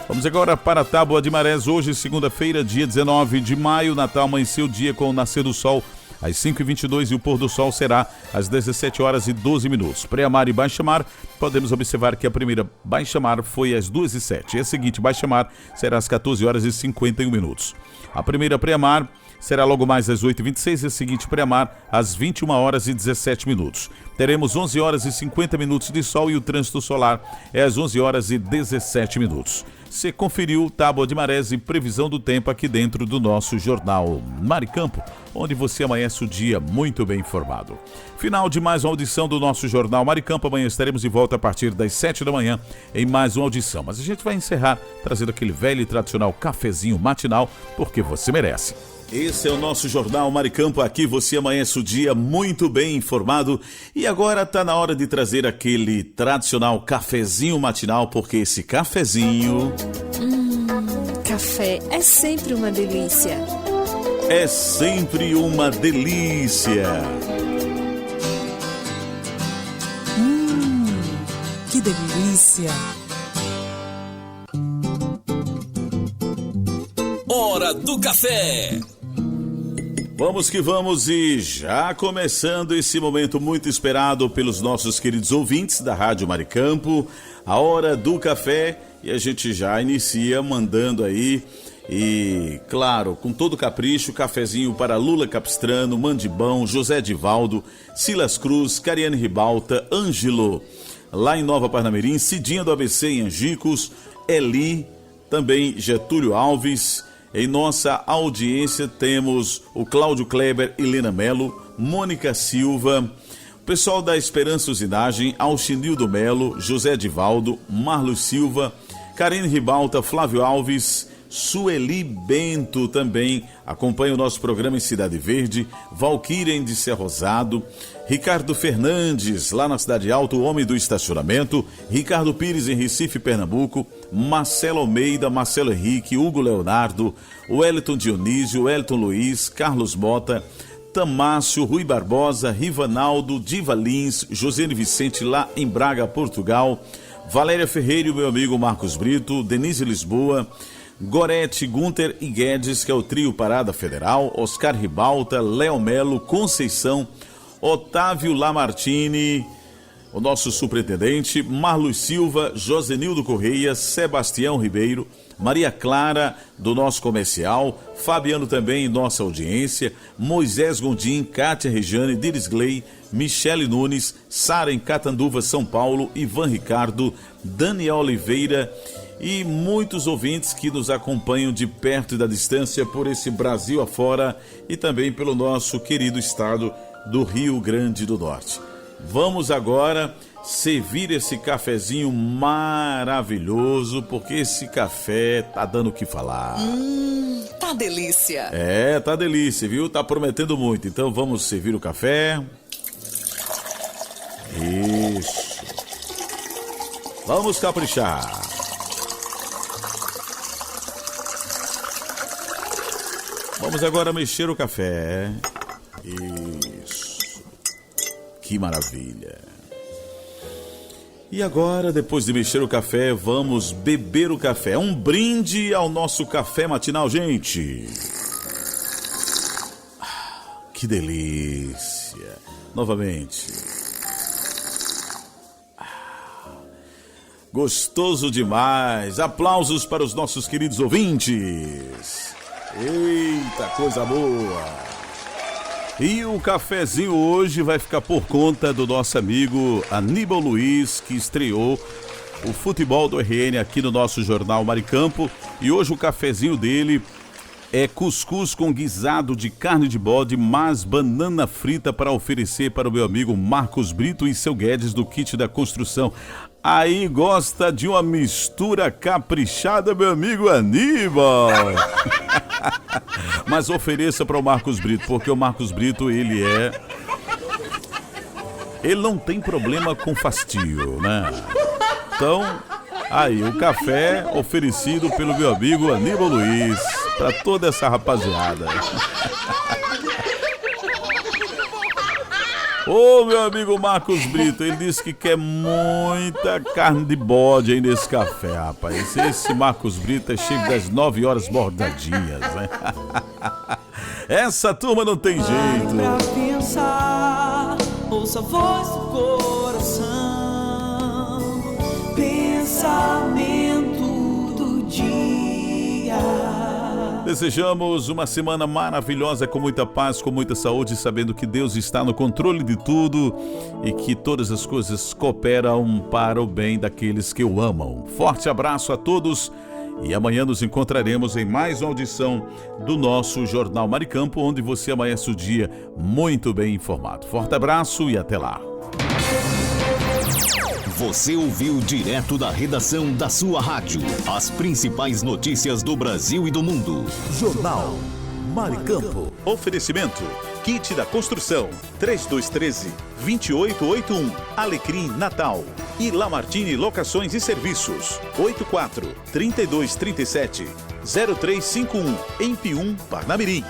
Vamos agora para a Tábua de Marés. Hoje, segunda-feira, dia 19 de maio. Natal amanheceu o dia com o nascer do sol às 5h22 e o pôr do sol será às 17 horas e 12 minutos. Pré-mar e baixa-mar, podemos observar que a primeira baixa-mar foi às 2h07. E a seguinte baixa-mar será às 14 horas e 51 minutos. A primeira pré-mar será logo mais às 8h26 e a seguinte pré-mar às 21 horas e 17 minutos. Teremos 11 horas e 50 minutos de sol e o trânsito solar é às 11 horas e 17 minutos. Você conferiu Tábua de Marés e previsão do tempo aqui dentro do nosso Jornal Maricampo, onde você amanhece o dia muito bem informado. Final de mais uma audição do nosso Jornal Maricampo. Amanhã estaremos de volta a partir das 7 da manhã em mais uma audição. Mas a gente vai encerrar trazendo aquele velho e tradicional cafezinho matinal, porque você merece. Esse é o nosso Jornal Maricampo. Aqui você amanhece o dia muito bem informado. E agora está na hora de trazer aquele tradicional cafezinho matinal, porque esse cafezinho...
Café é sempre uma delícia.
É sempre uma delícia.
Que delícia.
Hora do café.
Vamos que vamos, e já começando esse momento muito esperado pelos nossos queridos ouvintes da Rádio Maricampo, a Hora do Café, e a gente já inicia mandando aí, e claro, com todo capricho, cafezinho para Lula Capistrano, Mandibão, José Divaldo, Silas Cruz, Cariane Ribalta, Ângelo, lá em Nova Parnamirim, Cidinha do ABC em Angicos, Eli, também Getúlio Alves. Em nossa audiência temos o Cláudio Kleber, Helena Melo, Mônica Silva, o pessoal da Esperança Usinagem, Alchinildo Melo, José Divaldo, Marlos Silva, Karine Ribalta, Flávio Alves, Sueli Bento também acompanha o nosso programa em Cidade Verde, Valquíria de Ser Rosado, Ricardo Fernandes, lá na Cidade Alta, o homem do estacionamento, Ricardo Pires em Recife, Pernambuco, Marcelo Almeida, Marcelo Henrique, Hugo Leonardo, Wellington Dionísio, Wellington Luiz, Carlos Mota, Tamácio, Rui Barbosa, Rivanaldo, Diva Lins, Josiane Vicente lá em Braga, Portugal, Valéria Ferreira e o meu amigo Marcos Brito, Denise Lisboa, Gorete, Gunter e Guedes, que é o trio Parada Federal, Oscar Ribalta, Léo Melo, Conceição, Otávio Lamartine, o nosso superintendente, Marlos Silva, Josenildo Correia, Sebastião Ribeiro, Maria Clara, do nosso comercial, Fabiano também em nossa audiência, Moisés Gondim, Kátia Rejane, Diris Gley, Michele Nunes, Sara em Catanduva, São Paulo, Ivan Ricardo, Daniel Oliveira e muitos ouvintes que nos acompanham de perto e da distância por esse Brasil afora e também pelo nosso querido estado do Rio Grande do Norte. Vamos agora servir esse cafezinho maravilhoso, porque esse café tá dando o que falar.
Tá delícia.
É, tá delícia, viu? Tá prometendo muito. Então vamos servir o café. Isso. Vamos caprichar. Vamos agora mexer o café. Isso. Que maravilha. E agora, depois de mexer o café, vamos beber o café. Um brinde ao nosso café matinal, gente. Que delícia. Novamente. Gostoso demais. Aplausos para os nossos queridos ouvintes. Eita, coisa boa. E o cafezinho hoje vai ficar por conta do nosso amigo Aníbal Luiz, que estreou o futebol do RN aqui no nosso Jornal Maricampo. E hoje o cafezinho dele é cuscuz com guisado de carne de bode, mais banana frita para oferecer para o meu amigo Marcos Brito e seu Guedes do Kit da Construção. Aí gosta de uma mistura caprichada, meu amigo Aníbal. Mas ofereça para o Marcos Brito, porque o Marcos Brito, ele não tem problema com fastio, né? Então, aí, o café oferecido pelo meu amigo Aníbal Luiz, para toda essa rapaziada. Ô, meu amigo Marcos Brito, ele disse que quer muita carne de bode aí nesse café, rapaz. Esse Marcos Brito é cheio das 9 horas bordadinhas, né? Essa turma não tem jeito.
Pra pensar, ouça a voz do coração, pensamento do dia.
Desejamos uma semana maravilhosa, com muita paz, com muita saúde, sabendo que Deus está no controle de tudo e que todas as coisas cooperam para o bem daqueles que o amam. Forte abraço a todos e amanhã nos encontraremos em mais uma audição do nosso Jornal Maricampo, onde você amanhece o dia muito bem informado. Forte abraço e até lá.
Você ouviu direto da redação da sua rádio as principais notícias do Brasil e do mundo.
Jornal Maricampo. Oferecimento: Kit da Construção 3213-2881, Alecrim Natal e Lamartine Locações e Serviços 84-3237-0351 em Pium, Parnamirim.